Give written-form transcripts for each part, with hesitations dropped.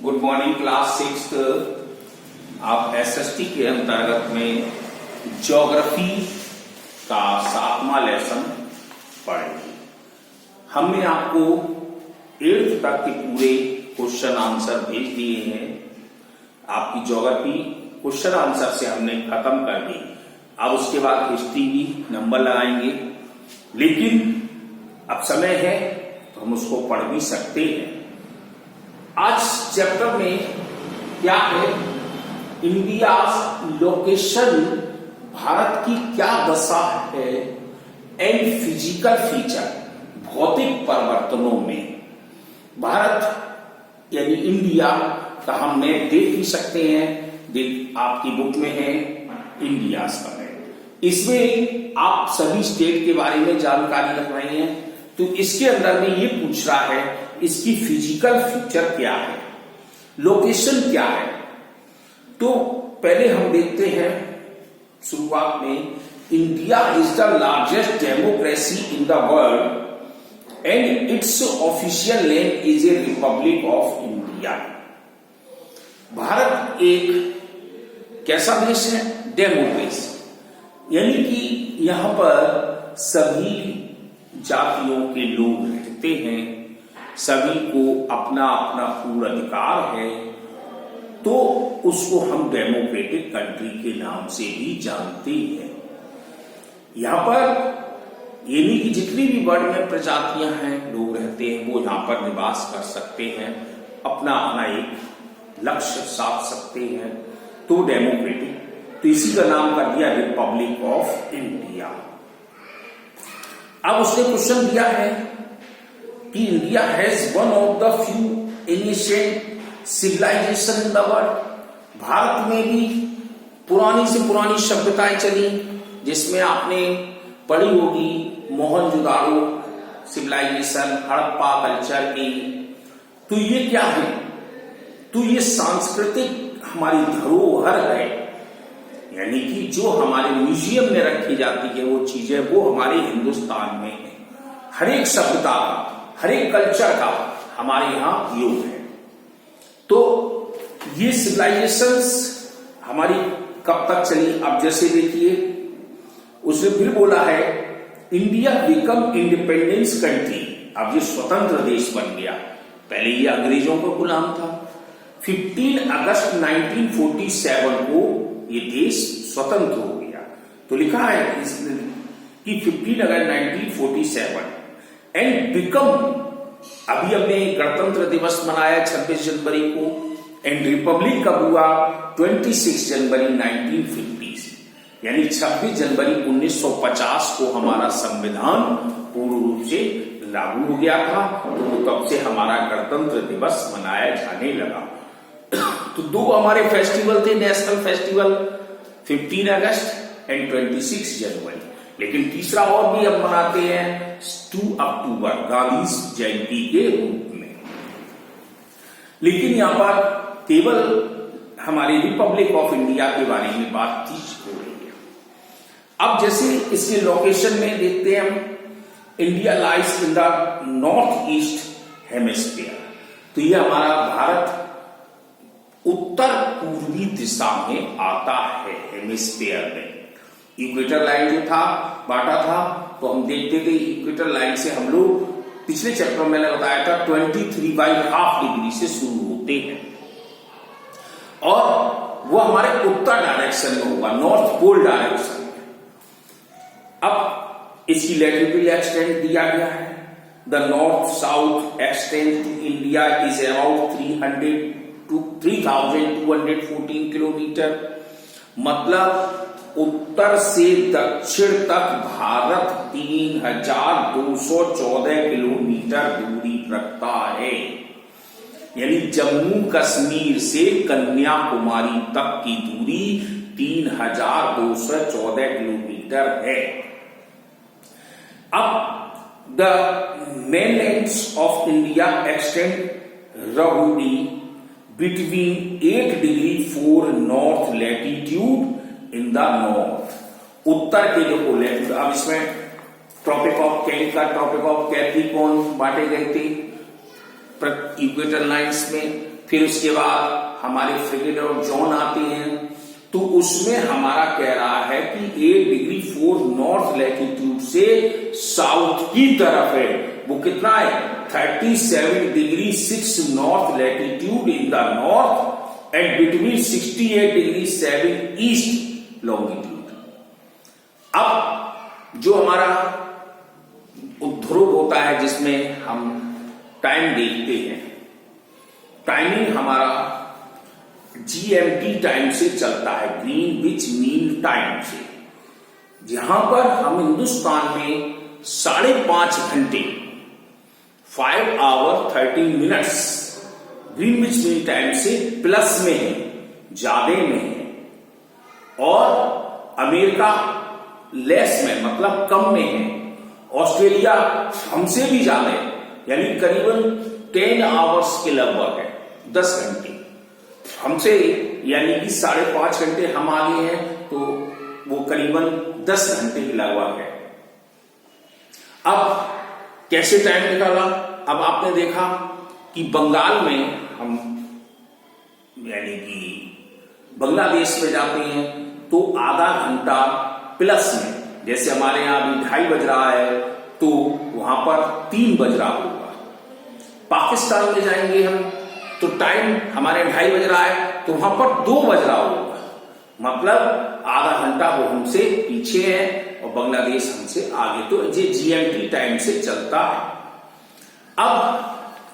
Good morning class 6। आप SST के अंतर्गत में ज्योग्राफी का 7वां लेसन पढ़ेंगे। हमने आपको 8th तक के पूरे क्वेश्चन आंसर भेज दिए हैं। आपकी ज्योग्राफी क्वेश्चन आंसर से हमने खत्म कर दी। अब उसके बाद हिस्ट्री भी नंबर लगाएंगे, लेकिन अब समय है तो हम उसको पढ़ भी सकते हैं। आज चैप्टर में क्या है, इंडिया लोकेशन, भारत की क्या दशा है एंड फिजिकल फीचर, भौतिक परिवर्तनों में भारत यानी इंडिया का हम मैप देख ही सकते हैं। आपकी बुक में है इंडिया का मैप। इसमें आप सभी स्टेट के बारे में जानकारी रख रहे हैं, तो इसके अंदर में ये पूछ रहा है इसकी फिजिकल फीचर क्या है, लोकेशन क्या है। तो पहले हम देखते हैं शुरुआत में, India is the largest democracy in the world and it's official name is a Republic of India. Bharat एक कैसा देश है, डेमोक्रेसी, यानी कि यहां पर सभी जातियों के लोग रहते हैं, सभी को अपना अपना पूर्ण अधिकार है, तो उसको हम डेमोक्रेटिक कंट्री के नाम से भी जानते हैं। यहां पर ये नहीं कि जितनी भी वर्ल्ड में प्रजातियां हैं, लोग रहते हैं, वो यहां पर निवास कर सकते हैं, अपना अपना एक लक्ष्य साध सकते हैं, तो डेमोक्रेटिक, तो इसी का नाम कर दिया रिपब्लिक ऑफ इंडिया। अब उसने क्वेश्चन दिया है कि India has one of the few ancient civilization in the world. Bharat में भी पुरानी से पुरानी सभ्यताएं चली, जिसमें आपने पढ़ी होगी मोहनजोदाड़ो सिविलाइजेशन, हड़प्पा कल्चर की। तो ये क्या है, तो ये सांस्कृतिक हमारी धरोहर है, यानी कि जो हमारे म्यूजियम में रखी जाती है वो चीजें, वो हमारे हिंदुस्तान में है। हर एक सभ्यता का, हर एक कल्चर का हमारे यहां योग है। तो ये सिविलाइजेशंस हमारी कब तक चली, अब जैसे देखिए उसने फिर बोला है इंडिया बिकम इंडिपेंडेंस कंट्री, अब ये स्वतंत्र देश बन गया, पहले ये अंग्रेजों का गुलाम था। 15 अगस्त 1947 को ये देश स्वतंत्र हो गया। तो लिखा है कि 15 अगस्त 1947 एंड बिकम, अभी हमने गणतंत्र दिवस मनाया 26 जनवरी को, एंड रिपब्लिक कब हुआ, 26 जनवरी 1950, यानी 26 जनवरी 1950 को हमारा संविधान पूर्ण रूप से लागू हो गया था। तो तब से हमारा गणतंत्र दिवस मनाया जाने लगा। तो दो हमारे फेस्टिवल थे, नेशनल फेस्टिवल, 15 अगस्त एंड 26 जनवरी, लेकिन तीसरा और भी हम मनाते हैं 2 अक्टूबर, गांधी जयंती के रूप में। लेकिन यहां पर केवल हमारी रिपब्लिक ऑफ इंडिया के बारे में बातचीत हो रही है। अब जैसे इसके लोकेशन में देखते हैं हम, India lies in the north east hemisphere, तो ये हमारा भारत उत्तर पूर्वी दिशा में आता है हेमिस्फीयर में। इक्वेटर लाइन जो था बांटा था, तो हम देखते थे इक्वेटर लाइन से हम लोग पिछले चैप्टर में मैंने बताया था 23.5 डिग्री से शुरू होते हैं, और वो हमारे उत्तर डायरेक्शन में होगा, नॉर्थ पोल डायरेक्शन में। अब इसकी लैटिट्यूड एक्सटेंट दिया गया है, the north south extent to India is about 3214 kilometre, मतलब उत्तर से दक्षिण तक भारत 3214 किलोमीटर दूरी रखता है, यानी जम्मू कश्मीर से कन्याकुमारी तक की दूरी 3214 किलोमीटर है। अब the mainlands of India extend roundly between 8 degree 4 north latitude in the north, उत्तर के जो पोल है। अब इसमें Tropic of Cancer, Tropic of Capricorn बांटे गए थे इक्वेटर लाइंस में, फिर उसके बाद हमारे फ्रिगेट और जॉन आते हैं, तो उसमें हमारा कह रहा है कि 8 डिग्री 4 नॉर्थ लैटिट्यूड से साउथ की तरफ है। वो कितना है? 37 degree 6 north latitude in the north and between 68 degree 7 east longitude. अब जो हमारा ध्रुव होता है जिसमें हम टाइम देखते हैं, टाइमिंग हमारा GMT टाइम से चलता है, ग्रीनविच मीन टाइम से। जहां पर हम हिंदुस्तान में 5.5 घंटे 5 hour 13 minutes Greenwich mean time से प्लस में है, ज्यादा में है, और अमेरिका लेस में मतलब कम में है। ऑस्ट्रेलिया हमसे भी ज्यादा है, यानी करीबन 10 आवर्स के लगभग है, 10 घंटे हमसे, यानी कि 5.5 घंटे हम आगे हैं, तो वो करीबन 10 घंटे के लगभग है। अब कैसे टाइम निकाला? अब आपने देखा कि बंगाल में हम, यानी कि बांग्लादेश में जाते हैं तो आधा घंटा प्लस में, जैसे हमारे यहां अभी 2:30 बज रहा है तो वहां पर 3 बज रहा होगा। पाकिस्तान में जाएंगे हम तो टाइम हमारे 2:30 बज रहा है तो वहां पर 2 बज रहा होगा, मतलब आधा घंटा वो हमसे पीछे है और बांग्लादेश हमसे आगे। तो ये GMT टाइम से चलता है। अब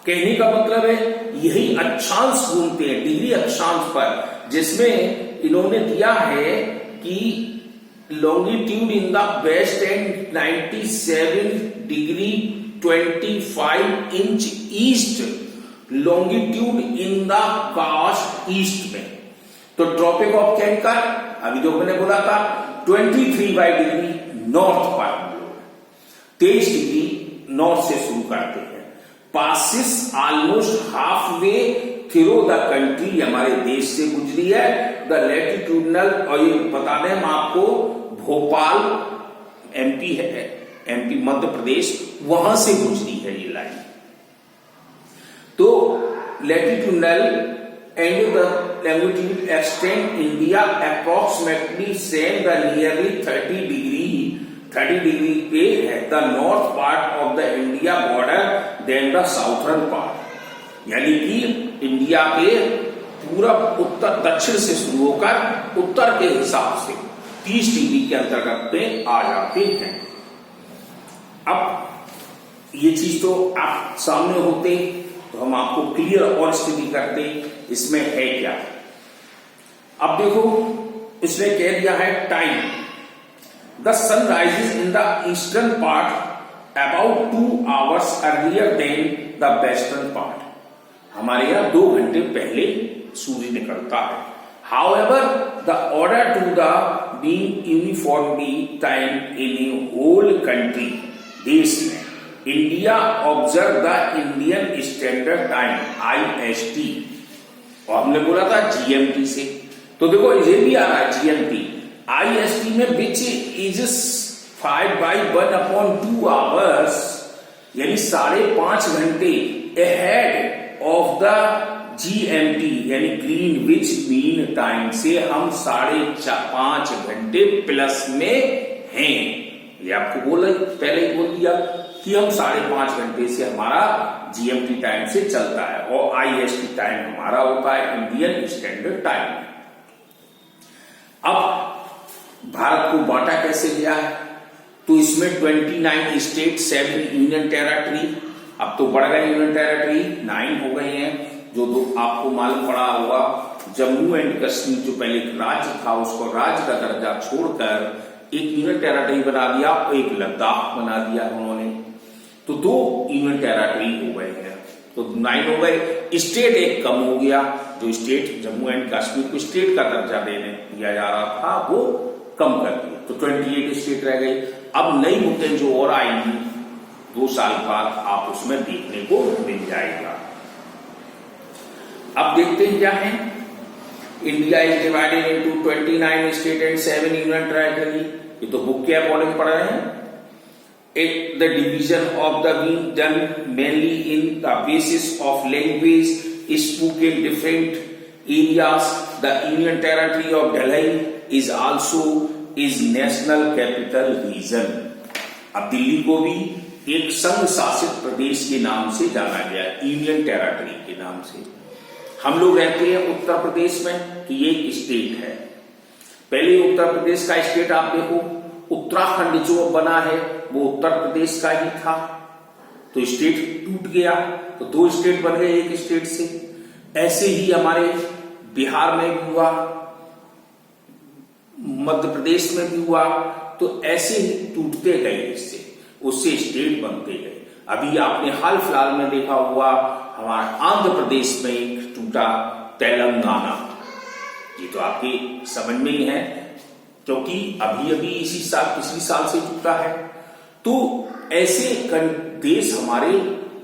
कहने का मतलब है यही अक्षांश घूमते हैं, डिग्री अक्षांश पर, जिसमें इन्होंने दिया है कि longitude in the west end 97 degree 25 inch east, longitude in the cast east में। तो ट्रॉपिक ऑफ कैंकर अभी जो मैंने बोला था 23 डिग्री नॉर्थ पर, 23 डिग्री नॉर्थ से शुरू करते हैं, passes almost half way through the country, हमारे देश से गुजरी है। द लैटिट्यूडनल, और ये बता दें हम आपको, भोपाल MP है, MP मध्य प्रदेश, वहां से गुजरी है ये लाइन। तो latitudinal and the latitude extend India approximately same the nearly 30 degree पे है the north part of the India border then the southern part, यानी कि इंडिया के पूरा उत्तर दक्षिण से शुरू होकर उत्तर के हिसाब से 30 डिग्री के अंतर्गत पे आ जाते हैं। अब ये चीज तो आप सामने होते तो हम आपको क्लियर और स्टडी करते इसमें है क्या। अब देखो इसने कह दिया है time, the sun rises in the eastern part about 2 hours earlier than the western part, हमारे यहां 2 घंटे पहले सूर्य निकलता है। However the order to the being uniformly time in a whole country, देश में India observe the Indian standard time IST, और हमने बोला था GMT से, तो देखो ये भी आ रहा है GMT IST में विच इज 5/1/2 आवर्स, यानी 5.5 घंटे अहेड ऑफ द GMT, यानी ग्रीनविच मीन टाइम से हम 5.5 घंटे प्लस में हैं। ये आपको बोला पहले ही बोल दिया कि हम 5.5 घंटे से हमारा GMT टाइम से चलता है, और IST टाइम हमारा होता है इंडियन स्टैंडर्ड टाइम। अब भारत को बांटा कैसे गया है, तो इसमें 29 स्टेट, 7 यूनियन टेरिटरी, अब तो बढ़ गए यूनियन टेरिटरी, 9 हो गए हैं। जो आपको मालूम पड़ा होगा, जम्मू एंड कश्मीर जो पहले राज्य था उसको राज्य का दर्जा छोड़कर एक यूनियन टेरिटरी बना दिया और एक लद्दाख बना दिया उन्होंने, तो 2 यूनियन टेरिटरी हो गए हैं, तो 9 हो गए। स्टेट एक कम हो गया, जो स्टेट जम्मू एंड कश्मीर को स्टेट का दर्जा देने दिया जा रहा था वो कम कर दिया, तो 28 स्टेट रह गई। अब नई मुद्दे जो और आएंगी 2 साल बाद आप उसमें देखने को मिल जाएगा। अब देखते हैं क्या है। India is divided into 29 state and 7 union territory, ये तो बुक के अकॉर्डिंग पढ़ रहे हैं। The division of the being done mainly in the basis of language, spoken different areas. The Union Territory of Delhi is also is national capital region. अब दिल्ली को भी एक संघ शासित प्रदेश के नाम से जाना गया, यूनियन टेरिटरी के नाम से। हम लोग रहते हैं उत्तर प्रदेश में, तो ये एक स्टेट है। पहले उत्तर प्रदेश का स्टेट आप देखो, उत्तराखंड जो बना है वो उत्तर प्रदेश का ही था, तो स्टेट टूट गया, तो दो स्टेट बन गए एक स्टेट से। ऐसे ही हमारे बिहार में भी हुआ, मध्य प्रदेश में भी हुआ, तो ऐसे ही टूटते गए हिस्से, उससे स्टेट बनते गए। अभी आपने हाल फिलहाल में देखा हुआ हमारे आंध्र प्रदेश में एक टूटा तेलंगाना, ये तो आपके समझ में ही है, क्योंकि अभी अभी इसी साल पिछली साल से टूटा है। तो ऐसे देश हमारे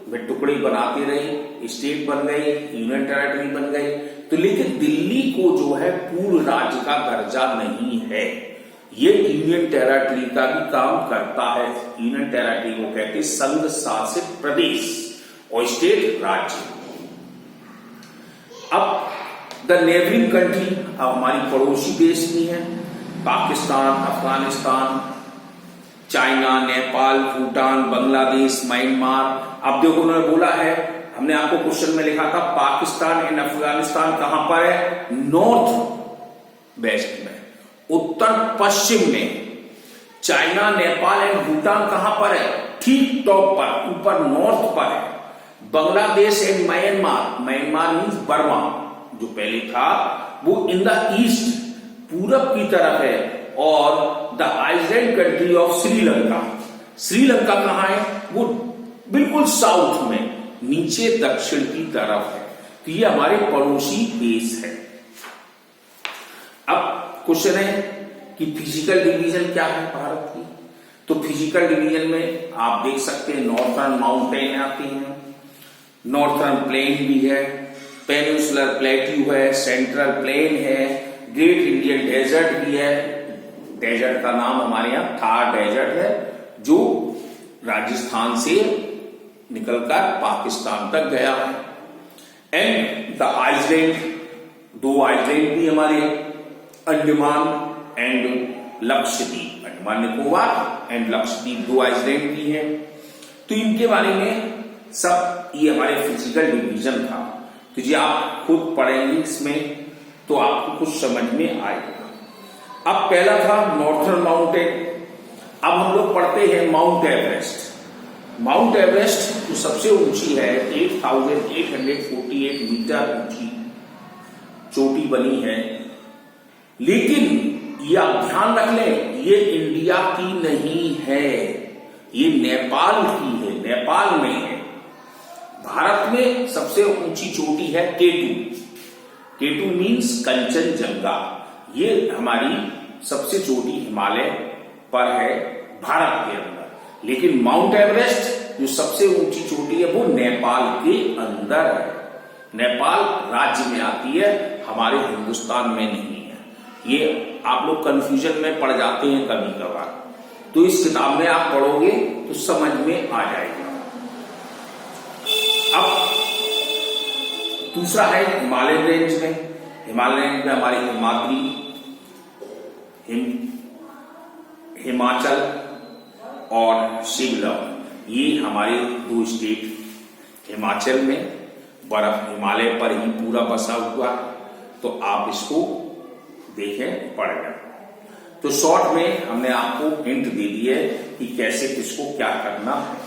में टुकड़े बनाते रहे, स्टेट बन गए, यूनियन टेरिटरी बन गए। तो लेकिन दिल्ली को जो है पूर्ण राज्य का दर्जा नहीं है, ये यूनियन टेरिटरी का भी काम करता है। यूनियन टेरिटरी को कहते हैं संघ शासित प्रदेश और स्टेट राज्य। अब द नेबरिंग कंट्री, अब हमारी पड़ोसी देश भी है, पाकिस्तान, अफगानिस्तान, चाइना, नेपाल, भूटान, बांग्लादेश, म्यांमार। अब देखो उन्होंने बोला है, हमने आपको क्वेश्चन में लिखा था पाकिस्तान एंड अफगानिस्तान कहां पर है, नॉर्थ वेस्ट में, उत्तर पश्चिम में। चाइना, नेपाल एंड भूटान कहां पर है, ठीक टॉप पर, ऊपर नॉर्थ पर है। Bangladesh and Myanmar, Myanmar means Burma जो पहले था, वो इन द ईस्ट, पूरब की तरफ है। और the island country of Sri Lanka, Sri Lanka कहां है, वो बिल्कुल साउथ में, नीचे दक्षिण की तरफ है। तो ये हमारे पड़ोसी देश है। अब क्वेश्चन है कि फिजिकल डिवीजन क्या है भारत की। तो फिजिकल डिवीजन में आप देख सकते हैं नॉर्थर्न माउंटेन आती हैं, नॉर्थर्न प्लेन भी है, पेनिनसुलर प्लेट्यू है, सेंट्रल प्लेन है, ग्रेट इंडियन डेजर्ट भी है। डेजर्ट का नाम हमारे यहाँ थार डेजर्ट है, जो राजस्थान से निकलकर पाकिस्तान तक गया है। एंड द आइलैंड, दो आइलैंड भी हमारे, अंडमान एंड लक्षद्वीप, अंडमान निकोबार एंड लक्षद्वीप, दो आइलैंड भी है। तो इनके बारे में सब ये हमारे फिजिकल डिवीजन था। तो ये आप खुद पढ़ेंगे इसमें तो आपको कुछ समझ में आएगा। अब पहला था नॉर्थर्न माउंटेन। अब हम लोग पढ़ते हैं माउंट एवरेस्ट। माउंट एवरेस्ट जो सबसे ऊंची है, 8,848 मीटर ऊंची चोटी बनी है। लेकिन ये आप ध्यान रख लें, ये इंडिया की नहीं है, ये नेपाल की है, नेपाल में है। भारत में सबसे ऊंची चोटी है केटू, केटू मीन्स कंचनजंगा, ये हमारी सबसे चोटी हिमालय पर है भारत के अंदर। लेकिन माउंट एवरेस्ट जो सबसे ऊंची चोटी है वो नेपाल के अंदर है, नेपाल राज्य में आती है, हमारे हिंदुस्तान में नहीं है। ये आप लोग कंफ्यूजन में पड़ जाते हैं कभी कभार, तो इस किताब में आप पढ़ोगे तो समझ में आ जाएगा। अब दूसरा है हिमालयन रेंज में। हिमालय रेंज में हमारी हिमाद्री, हिमाचल और शिमला, ये हमारे दो स्टेट। हिमाचल में बर्फ हिमालय पर ही पूरा बसा हुआ है, तो आप इसको देखें, पढ़ लें। तो शॉर्ट में हमने आपको हिंट दे दी है कि कैसे किसको क्या करना है।